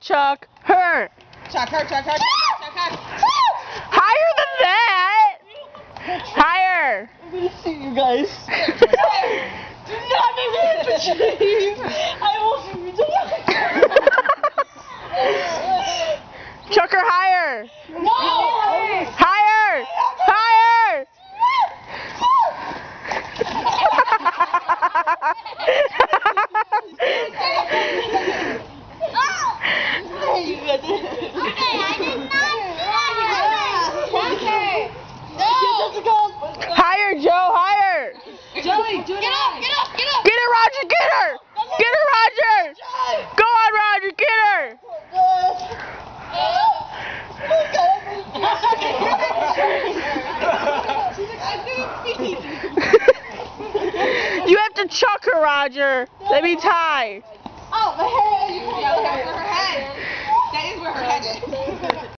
Chuck her. Chuck her. Higher than that. Higher. I'm gonna see you guys. Do not make me hit the trees. I will shoot you. Chuck her higher. No! Higher. Higher. You got it. Higher, Joe, higher. Joey, do it. Get up. Get her, Roger, get her. Get her, Roger. Go on, Roger, get her. You have to chuck her, Roger. Let me tie. Oh, my hair.